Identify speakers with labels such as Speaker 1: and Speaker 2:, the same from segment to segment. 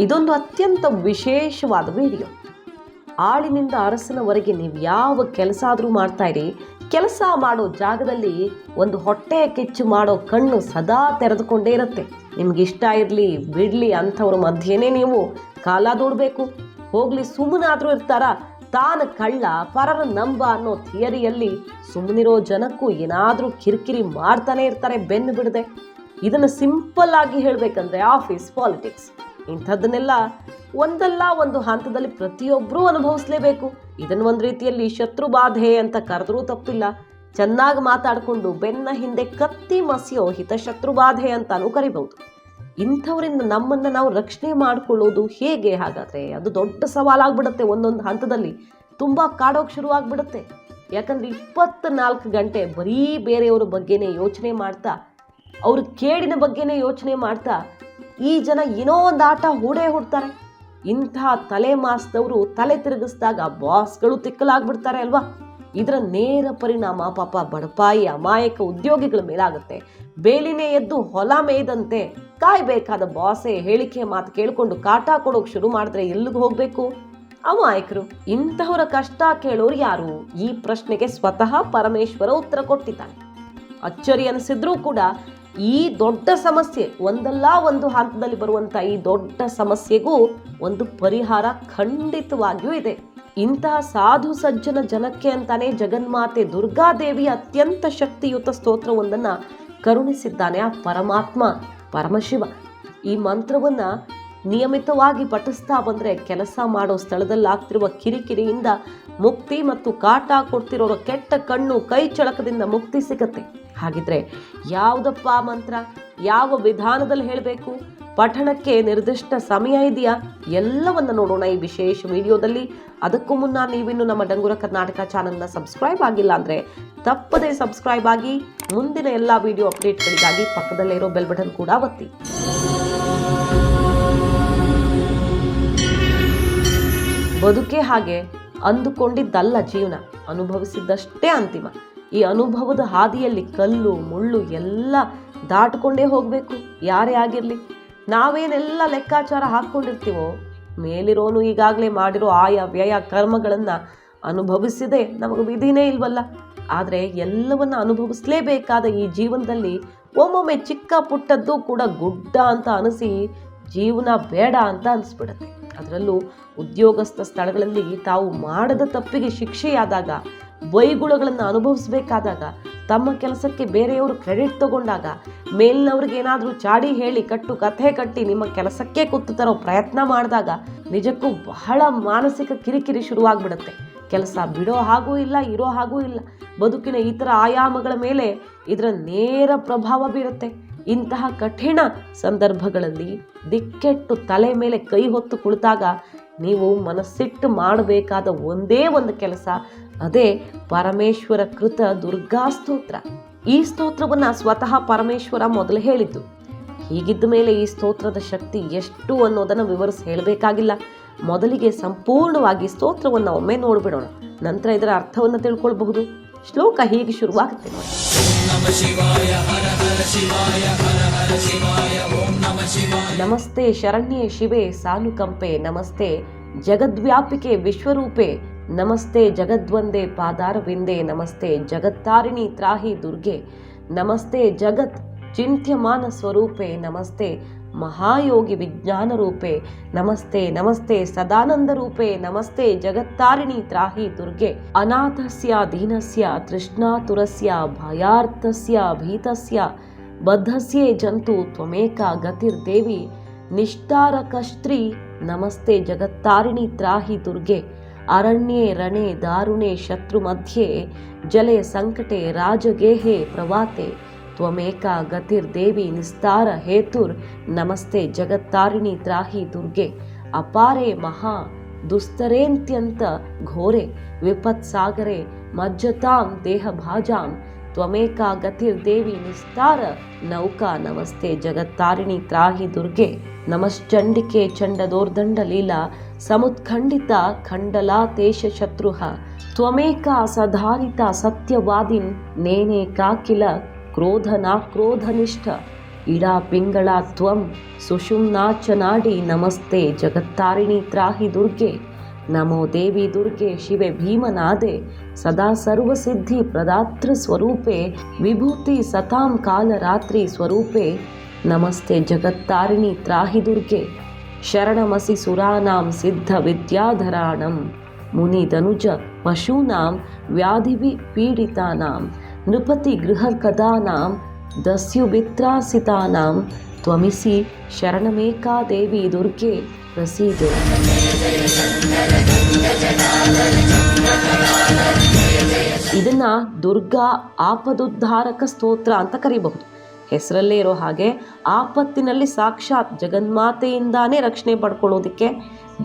Speaker 1: ಇದೊಂದು ಅತ್ಯಂತ ವಿಶೇಷವಾದ ವಿಡಿಯೋ. ಆಳಿನಿಂದ ಅರಸನವರೆಗೆ ನೀವು ಯಾವ ಕೆಲಸ ಆದರೂ ಮಾಡ್ತಾ ಇರಿ, ಕೆಲಸ ಮಾಡೋ ಜಾಗದಲ್ಲಿ ಒಂದು ಹೊಟ್ಟೆ ಕಿಚ್ಚು ಮಾಡೋ ಕಣ್ಣು ಸದಾ ತೆರೆದುಕೊಂಡೇ ಇರುತ್ತೆ. ನಿಮ್ಗೆ ಇಷ್ಟ ಇರಲಿ ಬಿಡಲಿ ಅಂಥವ್ರ ಮಧ್ಯೆನೇ ನೀವು ಕಾಲ ದೂಡಬೇಕು. ಹೋಗ್ಲಿ ಸುಮ್ಮನಾದರೂ ಇರ್ತಾರ, ತಾನು ಕಳ್ಳ ಪರರ ನಂಬ ಅನ್ನೋ ಥಿಯರಿಯಲ್ಲಿ ಸುಮ್ಮನಿರೋ ಜನಕ್ಕೂ ಏನಾದರೂ ಕಿರಿಕಿರಿ ಮಾಡ್ತಾನೆ ಇರ್ತಾರೆ ಬೆನ್ನು ಬಿಡದೆ. ಇದನ್ನು ಸಿಂಪಲ್ ಆಗಿ ಹೇಳಬೇಕಂದ್ರೆ ಆಫೀಸ್ ಪಾಲಿಟಿಕ್ಸ್. ಇಂಥದ್ದನ್ನೆಲ್ಲ ಒಂದಲ್ಲ ಒಂದು ಹಂತದಲ್ಲಿ ಪ್ರತಿಯೊಬ್ಬರೂ ಅನುಭವಿಸಲೇಬೇಕು. ಇದನ್ನು ಒಂದು ರೀತಿಯಲ್ಲಿ ಶತ್ರು ಬಾಧೆ ಅಂತ ಕರೆದ್ರೂ ತಪ್ಪಿಲ್ಲ. ಚೆನ್ನಾಗಿ ಮಾತಾಡಿಕೊಂಡು ಬೆನ್ನ ಹಿಂದೆ ಕತ್ತಿ ಮಸಿಯೋ ಹಿತಶತ್ರು ಬಾಧೆ ಅಂತಾನೂ ಕರಿಬಹುದು. ಇಂಥವರಿಂದ ನಮ್ಮನ್ನು ನಾವು ರಕ್ಷಣೆ ಮಾಡಿಕೊಳ್ಳೋದು ಹೇಗೆ? ಹಾಗಾದರೆ ಅದು ದೊಡ್ಡ ಸವಾಲಾಗ್ಬಿಡುತ್ತೆ. ಒಂದೊಂದು ಹಂತದಲ್ಲಿ ತುಂಬ ಕಾಡೋಕೆ ಶುರುವಾಗ್ಬಿಡುತ್ತೆ. ಯಾಕಂದರೆ 24 ಗಂಟೆ ಬರೀ ಬೇರೆಯವ್ರ ಬಗ್ಗೆನೇ ಯೋಚನೆ ಮಾಡ್ತಾ, ಅವ್ರ ಕೇಡಿನ ಬಗ್ಗೆನೇ ಯೋಚನೆ ಮಾಡ್ತಾ ಈ ಜನ ಏನೋ ಒಂದು ಆಟ ಹೂಡ್ತಾರೆ. ಇಂಥ ತಲೆ ಮಾಸ್ದವರು ತಲೆ ತಿರುಗಿಸಿದಾಗ ಬಾಸ್ಗಳು ತಿಕ್ಕಲಾಗ್ಬಿಡ್ತಾರೆ ಅಲ್ವಾ? ಇದರ ನೇರ ಪರಿಣಾಮ ಪಾಪ ಬಡಪಾಯಿ ಅಮಾಯಕ ಉದ್ಯೋಗಿಗಳ ಮೇಲಾಗುತ್ತೆ. ಬೇಲಿನೇ ಎದ್ದು ಹೊಲ ಮೇಯ್ದಂತೆ ಕಾಯ್ಬೇಕಾದ ಬಾಸೆ ಹೇಳಿಕೆ ಮಾತು ಕೇಳಿಕೊಂಡು ಕಾಟ ಕೊಡೋಕೆ ಶುರು ಮಾಡಿದ್ರೆ ಎಲ್ಲಿಗೆ ಹೋಗಬೇಕು? ಅಮಾಯಕರು. ಇಂತಹವರ ಕಷ್ಟ ಕೇಳೋರು ಯಾರು? ಈ ಪ್ರಶ್ನೆಗೆ ಸ್ವತಃ ಪರಮೇಶ್ವರ ಉತ್ತರ ಕೊಟ್ಟಿದ್ದಾನೆ. ಅಚ್ಚರಿ ಅನಿಸಿದ್ರೂ ಕೂಡ ಈ ದೊಡ್ಡ ಸಮಸ್ಯೆ, ಒಂದಲ್ಲ ಒಂದು ಹಂತದಲ್ಲಿ ಬರುವಂಥ ಈ ದೊಡ್ಡ ಸಮಸ್ಯೆಗೂ ಒಂದು ಪರಿಹಾರ ಖಂಡಿತವಾಗಿಯೂ ಇದೆ. ಇಂತಹ ಸಾಧು ಸಜ್ಜನ ಜನಕ್ಕೆ ಅಂತಾನೆ ಜಗನ್ಮಾತೆ ದುರ್ಗಾದೇವಿಯ ಅತ್ಯಂತ ಶಕ್ತಿಯುತ ಸ್ತೋತ್ರವೊಂದನ್ನು ಕರುಣಿಸಿದ್ದಾನೆ ಆ ಪರಮಾತ್ಮ ಪರಮಶಿವ. ಈ ಮಂತ್ರವನ್ನು ನಿಯಮಿತವಾಗಿ ಪಠಿಸ್ತಾ ಬಂದರೆ ಕೆಲಸ ಮಾಡೋ ಸ್ಥಳದಲ್ಲಿ ಆಗ್ತಿರುವ ಕಿರಿಕಿರಿಯಿಂದ ಮುಕ್ತಿ ಮತ್ತು ಕಾಟ ಕೊಡ್ತಿರೋರ ಕೆಟ್ಟ ಕಣ್ಣು ಕೈ ಚಳಕದಿಂದ ಮುಕ್ತಿ ಸಿಗತ್ತೆ. ಹಾಗಿದ್ರೆ ಯಾವುದಪ್ಪ ಮಂತ್ರ? ಯಾವ ವಿಧಾನದಲ್ಲಿ ಹೇಳಬೇಕು? ಪಠಣಕ್ಕೆ ನಿರ್ದಿಷ್ಟ ಸಮಯ ಇದೆಯಾ? ಎಲ್ಲವನ್ನು ನೋಡೋಣ ಈ ವಿಶೇಷ ವಿಡಿಯೋದಲ್ಲಿ. ಅದಕ್ಕೂ ಮುನ್ನ ನೀವಿನ್ನು ನಮ್ಮ ಡಂಗುರ ಕರ್ನಾಟಕ ಚಾನಲ್ನ ಸಬ್ಸ್ಕ್ರೈಬ್ ಆಗಿಲ್ಲ ಅಂದರೆ ತಪ್ಪದೇ ಸಬ್ಸ್ಕ್ರೈಬ್ ಆಗಿ. ಮುಂದಿನ ಎಲ್ಲ ವಿಡಿಯೋ ಅಪ್ಡೇಟ್ಗಳಿಗಾಗಿ ಪಕ್ಕದಲ್ಲೇ ಇರೋ ಬೆಲ್ ಬಟನ್ ಕೂಡ ಒತ್ತಿ. ಬದುಕೆ ಹಾಗೆ ಅಂದುಕೊಂಡಿದ್ದಲ್ಲ ಜೀವನ, ಅನುಭವಿಸಿದ್ದಷ್ಟೇ ಅಂತಿಮ. ಈ ಅನುಭವದ ಹಾದಿಯಲ್ಲಿ ಕಲ್ಲು ಮುಳ್ಳು ಎಲ್ಲ ದಾಟ್ಕೊಂಡೇ ಹೋಗಬೇಕು. ಯಾರೇ ಆಗಿರಲಿ, ನಾವೇನೆಲ್ಲ ಲೆಕ್ಕಾಚಾರ ಹಾಕ್ಕೊಂಡಿರ್ತೀವೋ ಮೇಲಿರೋನು ಈಗಾಗಲೇ ಮಾಡಿರೋ ಆಯಾ ವ್ಯಯ ಕರ್ಮಗಳನ್ನು ಅನುಭವಿಸಿದೆ ನಮಗೆ ವಿಧಿನೇ ಇಲ್ವಲ್ಲ. ಆದರೆ ಎಲ್ಲವನ್ನು ಅನುಭವಿಸಲೇಬೇಕಾದ ಈ ಜೀವನದಲ್ಲಿ ಒಮ್ಮೊಮ್ಮೆ ಚಿಕ್ಕ ಪುಟ್ಟದ್ದು ಕೂಡ ಗುಡ್ಡ ಅಂತ ಅನಿಸಿ ಜೀವನ ಬೇಡ ಅಂತ ಅನಿಸ್ಬಿಡುತ್ತೆ. ಅದರಲ್ಲೂ ಉದ್ಯೋಗಸ್ಥ ಸ್ಥಳಗಳಲ್ಲಿ ತಾವು ಮಾಡದ ತಪ್ಪಿಗೆ ಶಿಕ್ಷೆಯಾದಾಗ, ಬೈಗುಳಗಳನ್ನು ಅನುಭವಿಸಬೇಕಾದಾಗ, ತಮ್ಮ ಕೆಲಸಕ್ಕೆ ಬೇರೆಯವರು ಕ್ರೆಡಿಟ್ ತಗೊಂಡಾಗ, ಮೇಲಿನವ್ರಿಗೆ ಏನಾದರೂ ಚಾಡಿ ಹೇಳಿ ಕಟ್ಟು ಕಥೆ ಕಟ್ಟಿ ನಿಮ್ಮ ಕೆಲಸಕ್ಕೆ ಕುತ್ತು ತರೋ ಪ್ರಯತ್ನ ಮಾಡಿದಾಗ ನಿಜಕ್ಕೂ ಬಹಳ ಮಾನಸಿಕ ಕಿರಿಕಿರಿ ಶುರುವಾಗ್ಬಿಡುತ್ತೆ. ಕೆಲಸ ಬಿಡೋ ಹಾಗೂ ಇಲ್ಲ, ಇರೋ ಹಾಗೂ ಇಲ್ಲ. ಬದುಕಿನ ಇತರ ಆಯಾಮಗಳ ಮೇಲೆ ಇದರ ನೇರ ಪ್ರಭಾವ ಬೀರುತ್ತೆ. ಇಂತಹ ಕಠಿಣ ಸಂದರ್ಭಗಳಲ್ಲಿ ದಿಕ್ಕೆಟ್ಟು ತಲೆ ಮೇಲೆ ಕೈ ಹೊತ್ತು ಕುಳಿತಾಗ ನೀವು ಮನಸ್ಸಿಟ್ಟು ಮಾಡಬೇಕಾದ ಒಂದೇ ಒಂದು ಕೆಲಸ, ಅದೇ ಪರಮೇಶ್ವರ ಕೃತ ದುರ್ಗಾ ಸ್ತೋತ್ರ. ಈ ಸ್ತೋತ್ರವನ್ನು ಸ್ವತಃ ಪರಮೇಶ್ವರ ಮೊದಲು ಹೇಳಿದ್ದು. ಹೀಗಿದ್ದ ಮೇಲೆ ಈ ಸ್ತೋತ್ರದ ಶಕ್ತಿ ಎಷ್ಟು ಅನ್ನೋದನ್ನು ವಿವರಿಸಿ ಹೇಳಬೇಕಾಗಿಲ್ಲ. ಮೊದಲಿಗೆ ಸಂಪೂರ್ಣವಾಗಿ ಸ್ತೋತ್ರವನ್ನು ಒಮ್ಮೆ ನೋಡಿಬಿಡೋಣ, ನಂತರ ಇದರ ಅರ್ಥವನ್ನು ತಿಳ್ಕೊಳ್ಬಹುದು. ಶ್ಲೋಕ ಹೀಗೆ ಶುರುವಾಗುತ್ತೆ. ನಮಸ್ತೆ ಶರಣ್ಯೆ ಶಿವೆ ಸಾನುಕಂಪೆ, ನಮಸ್ತೆ ಜಗದ್ವ್ಯಾಪಿಕೆ ವಿಶ್ವರೂಪೆ, ನಮಸ್ತೆ ಜಗದ್ವಂದೇ ಪಾದಾರವಿಂದೇ, ನಮಸ್ತೆ ಜಗತ್ತಾರಿಣಿ ತ್ರಾಹಿ ದುರ್ಗೆ, ನಮಸ್ತೆ ಜಗತ್ ಚಿಂತ್ಯಮಾನ ಸ್ವರೂಪೆ, ನಮಸ್ತೆ ಮಹಾಯೋಗಿ ವಿಜ್ಞಾನ ರೂಪೆ, ನಮಸ್ತೆ ನಮಸ್ತೆ ಸದಾನಂದ ರೂಪೆ, ನಮಸ್ತೆ ಜಗತ್ತಾರಿಣಿ ತ್ರಾಹಿ ದುರ್ಗೆ, ಅನಾಥಸ್ಯ ದೀನಸ್ಯ ತೃಷ್ಣಾತುರಸ್ಯ ಭಯಾರ್ಥಸ್ಯ ಭೀತಸ್ಯ ಬದ್ಧಸ್ಯೇ ಜಂತು ತ್ವಮೇಕ ಗತಿರ್ದೇವಿ ನಿಷ್ಠಾರಕಸ್ತ್ರೀ, ನಮಸ್ತೆ ಜಗತ್ತಾರಿಣಿ ತ್ರಾಹಿ ದುರ್ಗೆ, ಅರಣ್ಯೇ ರಣೇ ದಾರುಣೆ ಶತ್ರು ಮಧ್ಯೆ ಜಲೆ ಸಂಕಟೆ ರಾಜಗೇಹೆ ಪ್ರವಾತೆ ತ್ವಮೇಕ ಗತಿರ್ದೇವಿ ನಿಸ್ತಾರ ಹೇತುರ್, ನಮಸ್ತೆ ಜಗತ್ತಾರಿಣಿ ತ್ರಾಹಿ ದುರ್ಗೆ, ಅಪಾರೆ ಮಹಾ ದುಸ್ತರೇಂತ್ಯಂತ ಘೋರೆ ವಿಪತ್ಸಾಗರೆ ಮಜ್ಜತಾಂ ದೇಹ ಭಾಜಾಂ ತ್ವಮೇಕ ಗತಿರ್ದೇವಿ ನಿಸ್ತಾರ ನೌಕಾ, ನಮಸ್ತೆ ಜಗತ್ತಾರಿಣಿ ತ್ರಾಹಿ ದುರ್ಗೆ, ನಮಶ್ಚಂಡಿಕೆ ಚಂಡದೋರ್ದಂಡ ಲೀಲಾ ಸಮುತ್ಖಂಡಿತ ಖಂಡಲಾತೇಶ ಶತ್ರುಃ, ತ್ವಮೇಕ ಸಧಾರಿತ ಸತ್ಯವಾದಿನ್ ನೇನೆ ಕಾಕಿಲ ಕ್ರೋಧನಾಕ್ರೋಧನಿಷ್ಠ ಇಡಾ ಪಿಂಗಳ ತ್ವಂ ಸುಷುಮ್ನಾ ಚ ನಾಡಿ ನಮಸ್ತೆ ಜಗತ್ತಾರಿಣಿ ತ್ರಾಹಿ ದುರ್ಗೆ ನಮೋ ದೇವಿ ದುರ್ಗೆ ಶಿವೆ ಭೀಮನಾದೆ ಸದಾ ಸರ್ವಸಿದ್ಧಿ ಪ್ರದಾತೃ ಸ್ವರೂಪೆ ವಿಭೂತಿ ಸತಾಂ ಕಾಲರಾತ್ರಿ ಸ್ವರೂಪೆ ನಮಸ್ತೆ ಜಗತ್ತಾರಿಣಿ ತ್ರಾಹಿ ದುರ್ಗೆ ಶರಣಮಸಿ ಸುರಾನಾಂ ಸಿದ್ಧ ವಿದ್ಯಾಧರಾಣಂ ಮುನಿಧನುಜ ಪಶೂನಾಂ ವ್ಯಾಧಿಭಿ ಪೀಡಿತಾನಾಂ ನೃಪತಿ ಗೃಹಕದಾನಾಂ ದಸ್ಯುಭಿತ್ರಾಸಿತಾನಾಂ ತ್ವಮಿಸಿ ಶರಣಮೇಕಾ ದೇವಿ ದುರ್ಗೆ ಪ್ರಸೀದೆ. ಇದನ್ನ ದುರ್ಗಾ ಆಪದುದ್ಧಾರಕ ಸ್ತೋತ್ರ ಅಂತ ಕರೀಬಹುದು. ಹೆಸರಲ್ಲೇ ಇರೋ ಹಾಗೆ ಆಪತ್ತಿನಲ್ಲಿ ಸಾಕ್ಷಾತ್ ಜಗನ್ಮಾತೆಯಿಂದಾನೇ ರಕ್ಷಣೆ ಪಡ್ಕೊಳ್ಳೋದಕ್ಕೆ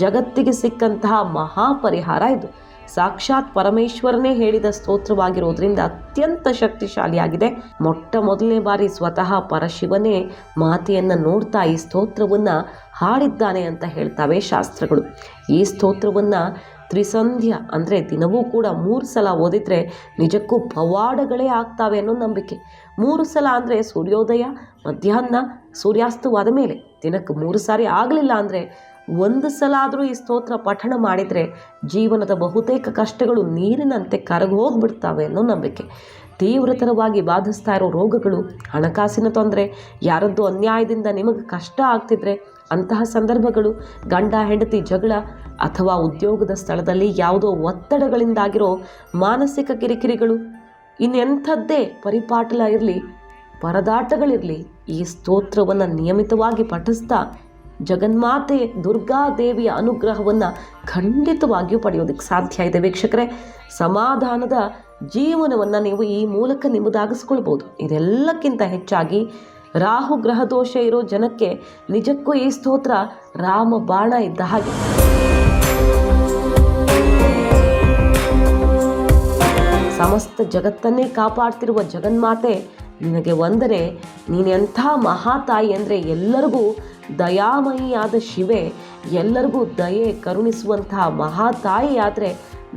Speaker 1: ಜಗತ್ತಿಗೆ ಸಿಕ್ಕಂತಹ ಮಹಾಪರಿಹಾರ ಇದು. ಸಾಕ್ಷಾತ್ ಪರಮೇಶ್ವರನೇ ಹೇಳಿದ ಸ್ತೋತ್ರವಾಗಿರೋದ್ರಿಂದ ಅತ್ಯಂತ ಶಕ್ತಿಶಾಲಿಯಾಗಿದೆ. ಮೊಟ್ಟ ಮೊದಲನೇ ಬಾರಿ ಸ್ವತಃ ಪರಶಿವನೇ ಮಾತೆಯನ್ನು ನೋಡ್ತಾ ಈ ಸ್ತೋತ್ರವನ್ನು ಹಾಡಿದ್ದಾನೆ ಅಂತ ಹೇಳ್ತಾವೆ ಶಾಸ್ತ್ರಗಳು. ಈ ಸ್ತೋತ್ರವನ್ನು ತ್ರಿಸಂಧ್ಯ ಅಂದರೆ ದಿನವೂ ಕೂಡ 3 ಸಲ ಓದಿದ್ರೆ ನಿಜಕ್ಕೂ ಪವಾಡಗಳೇ ಆಗ್ತಾವೆ ಅನ್ನೋ ನಂಬಿಕೆ. 3 ಸಲ ಅಂದರೆ ಸೂರ್ಯೋದಯ, ಮಧ್ಯಾಹ್ನ, ಸೂರ್ಯಾಸ್ತವಾದ ಮೇಲೆ. ದಿನಕ್ಕೆ 3 ಸಾರಿ ಆಗಲಿಲ್ಲ ಅಂದರೆ 1 ಸಲ ಆದರೂ ಈ ಸ್ತೋತ್ರ ಪಠಣ ಮಾಡಿದರೆ ಜೀವನದ ಬಹುತೇಕ ಕಷ್ಟಗಳು ನೀರಿನಂತೆ ಕರಗಿ ಹೋಗ್ಬಿಡ್ತಾವೆ ಅನ್ನೋ ನಂಬಿಕೆ. ತೀವ್ರತರವಾಗಿ ಬಾಧಿಸ್ತಾ ಇರೋ ರೋಗಗಳು, ಹಣಕಾಸಿನ ತೊಂದರೆ, ಯಾರದ್ದು ಅನ್ಯಾಯದಿಂದ ನಿಮಗೆ ಕಷ್ಟ ಆಗ್ತಿದ್ರೆ ಅಂತಹ ಸಂದರ್ಭಗಳು, ಗಂಡ ಹೆಂಡತಿ ಜಗಳ ಅಥವಾ ಉದ್ಯೋಗದ ಸ್ಥಳದಲ್ಲಿ ಯಾವುದೋ ಒತ್ತಡಗಳಿಂದಾಗಿರೋ ಮಾನಸಿಕ ಕಿರಿಕಿರಿಗಳು, ಇನ್ನೆಂಥದ್ದೇ ಪರಿಪಾಟಲ ಇರಲಿ, ಪರದಾಟಗಳಿರಲಿ, ಈ ಸ್ತೋತ್ರವನ್ನು ನಿಯಮಿತವಾಗಿ ಪಠಿಸ್ತಾ ಜಗನ್ಮಾತೆ ದುರ್ಗಾದೇವಿಯ ಅನುಗ್ರಹವನ್ನು ಖಂಡಿತವಾಗಿಯೂ ಪಡೆಯೋದಕ್ಕೆ ಸಾಧ್ಯ ಇದೆ. ವೀಕ್ಷಕರೇ, ಸಮಾಧಾನದ ಜೀವನವನ್ನು ನೀವು ಈ ಮೂಲಕ ನಿಮ್ಮದಾಗಿಸ್ಕೊಳ್ಬೋದು. ಇದೆಲ್ಲಕ್ಕಿಂತ ಹೆಚ್ಚಾಗಿ ರಾಹು ಗ್ರಹ ದೋಷ ಇರೋ ಜನಕ್ಕೆ ನಿಜಕ್ಕೂ ಈ ಸ್ತೋತ್ರ ರಾಮ ಬಾಣ ಇದ್ದ ಹಾಗೆ. ಸಮಸ್ತ ಜಗತ್ತನ್ನೇ ಕಾಪಾಡ್ತಿರುವ ಜಗನ್ಮಾತೆ ನಿನಗೆ ವಂದನೆ. ನೀನೆಂಥ ಮಹಾತಾಯಿ ಅಂದರೆ ಎಲ್ಲರಿಗೂ ದಯಾಮಯಿಯಾದ ಶಿವೆ, ಎಲ್ಲರಿಗೂ ದಯೆ ಕರುಣಿಸುವಂತಹ ಮಹಾತಾಯಿ. ಆದರೆ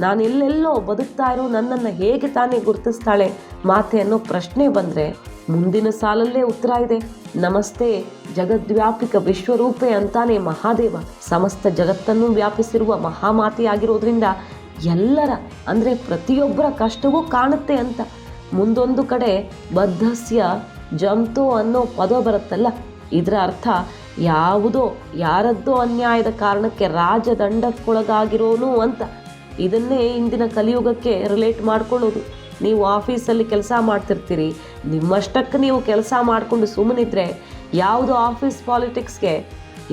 Speaker 1: ನಾನೆಲ್ಲೆಲ್ಲೋ ಬದುಕ್ತಾ ಇರೋ ನನ್ನನ್ನು ಹೇಗೆ ತಾನೇ ಗುರುತಿಸ್ತಾಳೆ ಮಾತೆ ಅನ್ನೋ ಪ್ರಶ್ನೆ ಬಂದರೆ ಮುಂದಿನ ಸಾಲಲ್ಲೇ ಉತ್ತರ ಇದೆ. ನಮಸ್ತೆ ಜಗದ್ವ್ಯಾಪಿಕ ವಿಶ್ವರೂಪೆ ಅಂತಾನೆ ಮಹಾದೇವ. ಸಮಸ್ತ ಜಗತ್ತನ್ನು ವ್ಯಾಪಿಸಿರುವ ಮಹಾಮಾತೆಯಾಗಿರೋದ್ರಿಂದ ಎಲ್ಲರ ಅಂದರೆ ಪ್ರತಿಯೊಬ್ಬರ ಕಷ್ಟವೂ ಕಾಣುತ್ತೆ ಅಂತ. ಮುಂದೊಂದು ಕಡೆ ಬದ್ಧಸ್ಯ ಜಂತೋ ಅನ್ನೋ ಪದ ಬರುತ್ತಲ್ಲ, ಇದರ ಅರ್ಥ ಯಾವುದೋ ಯಾರದ್ದೋ ಅನ್ಯಾಯದ ಕಾರಣಕ್ಕೆ ರಾಜದಂಡಕ್ಕೊಳಗಾಗಿರೋನು ಅಂತ. ಇದನ್ನೇ ಇಂದಿನ ಕಲಿಯುಗಕ್ಕೆ ರಿಲೇಟ್ ಮಾಡ್ಕೊಳ್ಳೋದು. ನೀವು ಆಫೀಸಲ್ಲಿ ಕೆಲಸ ಮಾಡ್ತಿರ್ತೀರಿ, ನಿಮ್ಮಷ್ಟಕ್ಕೆ ನೀವು ಕೆಲಸ ಮಾಡಿಕೊಂಡು ಸುಮ್ಮನಿದ್ರೆ ಯಾವುದೋ ಆಫೀಸ್ ಪಾಲಿಟಿಕ್ಸ್ಗೆ,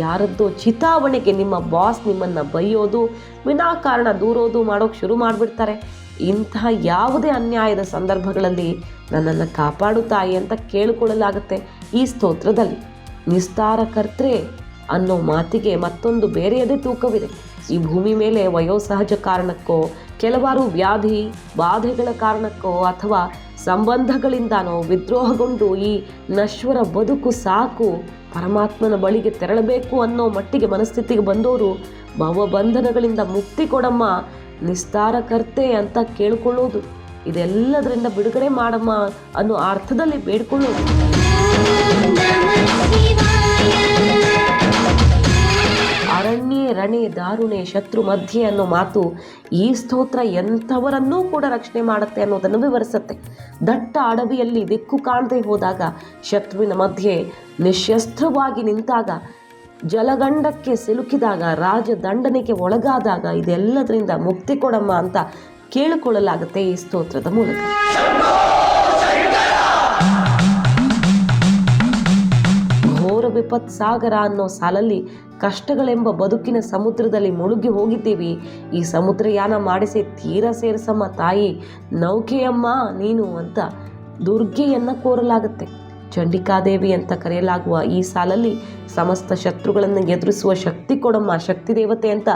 Speaker 1: ಯಾರದ್ದೋ ಚಿತಾವಣೆಗೆ ನಿಮ್ಮ ಬಾಸ್ ನಿಮ್ಮನ್ನು ಬೈಯೋದು, ವಿನಾಕಾರಣ ದೂರೋದು ಮಾಡೋಕ್ಕೆ ಶುರು ಮಾಡಿಬಿಡ್ತಾರೆ. ಇಂತಹ ಯಾವುದೇ ಅನ್ಯಾಯದ ಸಂದರ್ಭಗಳಲ್ಲಿ ನನ್ನನ್ನು ಕಾಪಾಡು ತಾಯಿ ಅಂತ ಕೇಳಿಕೊಳ್ಳಲಾಗುತ್ತೆ ಈ ಸ್ತೋತ್ರದಲ್ಲಿ. ನಿಸ್ತಾರಕರ್ತ್ರೆ ಅನ್ನೋ ಮಾತಿಗೆ ಮತ್ತೊಂದು ಬೇರೆಯದೇ ತೂಕವಿದೆ. ಈ ಭೂಮಿ ಮೇಲೆ ವಯೋಸಹಜ ಕಾರಣಕ್ಕೋ, ಕೆಲವಾರು ವ್ಯಾಧಿ ಬಾಧೆಗಳ ಕಾರಣಕ್ಕೋ ಅಥವಾ ಸಂಬಂಧಗಳಿಂದಾನೋ ವಿದ್ರೋಹಗೊಂಡು ಈ ನಶ್ವರ ಬದುಕು ಸಾಕು, ಪರಮಾತ್ಮನ ಬಳಿಗೆ ತೆರಳಬೇಕು ಅನ್ನೋ ಮಟ್ಟಿಗೆ ಮನಸ್ಥಿತಿಗೆ ಬಂದವರು ಭವಬಂಧನಗಳಿಂದ ಮುಕ್ತಿ ಕೊಡಮ್ಮ, ನಿಸ್ತಾರಕರ್ತೆ ಅಂತ ಕೇಳಿಕೊಳ್ಳೋದು. ಇದೆಲ್ಲದರಿಂದ ಬಿಡುಗಡೆ ಮಾಡಮ್ಮ ಅನ್ನೋ ಅರ್ಥದಲ್ಲಿ ಬೇಡ್ಕೊಳ್ಳೋದು. ಅರಣ್ಯೇ ರಣೆ ದಾರುಣೆ ಶತ್ರು ಮಧ್ಯೆ ಅನ್ನೋ ಮಾತು ಈ ಸ್ತೋತ್ರ ಎಂಥವರನ್ನೂ ಕೂಡ ರಕ್ಷಣೆ ಮಾಡುತ್ತೆ ಅನ್ನೋದನ್ನು ವಿವರಿಸುತ್ತೆ. ದಟ್ಟ ಅಡವಿಯಲ್ಲಿ ದಿಕ್ಕು ಕಾಣದೆ ಹೋದಾಗ, ಶತ್ರುವಿನ ಮಧ್ಯೆ ನಿಶ್ಶಸ್ತ್ರವಾಗಿ ನಿಂತಾಗ, ಜಲಗಂಡಕ್ಕೆ ಸಿಲುಕಿದಾಗ, ರಾಜದಂಡನೆಗೆ ಒಳಗಾದಾಗ ಇದೆಲ್ಲದರಿಂದ ಮುಕ್ತಿ ಕೊಡಮ್ಮ ಅಂತ ಕೇಳಿಕೊಳ್ಳಲಾಗುತ್ತೆ ಈ ಸ್ತೋತ್ರದ ಮೂಲಕ. ಘೋರ ವಿಪತ್ ಸಾಗರ ಅನ್ನೋ ಸಾಲಲ್ಲಿ ಕಷ್ಟಗಳೆಂಬ ಬದುಕಿನ ಸಮುದ್ರದಲ್ಲಿ ಮುಳುಗಿ ಹೋಗಿದ್ದೀವಿ, ಈ ಸಮುದ್ರಯಾನ ಮಾಡಿಸಿ ತೀರ ಸೇರಿಸಮ್ಮ ತಾಯಿ, ನೌಕೆಯಮ್ಮ ನೀನು ಅಂತ ದುರ್ಗೆಯನ್ನು ಕೋರಲಾಗುತ್ತೆ. ಚಂಡಿಕಾದೇವಿ ಅಂತ ಕರೆಯಲಾಗುವ ಈ ಸಾಲಲ್ಲಿ ಸಮಸ್ತ ಶತ್ರುಗಳನ್ನು ಎದುರಿಸುವ ಶಕ್ತಿ ಕೊಡಮ್ಮ ಶಕ್ತಿ ದೇವತೆ ಅಂತ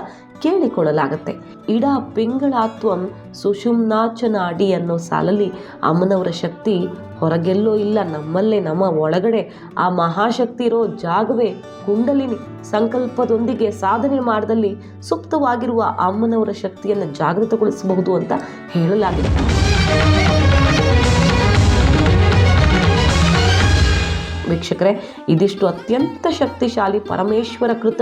Speaker 1: ಕೇಳಿಕೊಳ್ಳಲಾಗುತ್ತೆ. ಇಡಾ ಪಿಂಗಳಾತ್ವಂ ಸುಷುಮ್ನಾಚನ ಅಡಿ ಅನ್ನೋ ಸಾಲಲ್ಲಿ ಅಮ್ಮನವರ ಶಕ್ತಿ ಹೊರಗೆಲ್ಲೋ ಇಲ್ಲ, ನಮ್ಮಲ್ಲೇ, ನಮ್ಮ ಒಳಗಡೆ ಆ ಮಹಾಶಕ್ತಿ ಇರೋ ಜಾಗವೇ ಕುಂಡಲಿನಿ. ಸಂಕಲ್ಪದೊಂದಿಗೆ ಸಾಧನೆ ಮಾಡಿದಲ್ಲಿ ಸುಪ್ತವಾಗಿರುವ ಅಮ್ಮನವರ ಶಕ್ತಿಯನ್ನು ಜಾಗೃತಗೊಳಿಸಬಹುದು ಅಂತ ಹೇಳಲಾಗಿದೆ. ವೀಕ್ಷಕರೇ, ಇದಿಷ್ಟು ಅತ್ಯಂತ ಶಕ್ತಿಶಾಲಿ ಪರಮೇಶ್ವರ ಕೃತ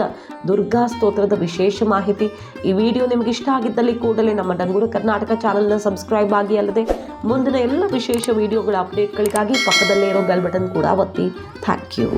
Speaker 1: ದುರ್ಗಾ ಸ್ತೋತ್ರದ ವಿಶೇಷ ಮಾಹಿತಿ. ಈ ವಿಡಿಯೋ ನಿಮಗೆ ಇಷ್ಟ ಆಗಿದ್ದಲ್ಲಿ ಕೂಡಲೇ ನಮ್ಮ ಡಂಗೂರ ಕರ್ನಾಟಕ ಚಾನಲ್ನ ಸಬ್ಸ್ಕ್ರೈಬ್ ಆಗಿ, ಅಲ್ಲದೆ ಮುಂದಿನ ಎಲ್ಲ ವಿಶೇಷ ವಿಡಿಯೋಗಳ ಅಪ್ಡೇಟ್ಗಳಿಗಾಗಿ ಪಕ್ಕದಲ್ಲೇ ಇರೋ ಬೆಲ್ ಬಟನ್ ಕೂಡ ಒತ್ತಿ. Thank you.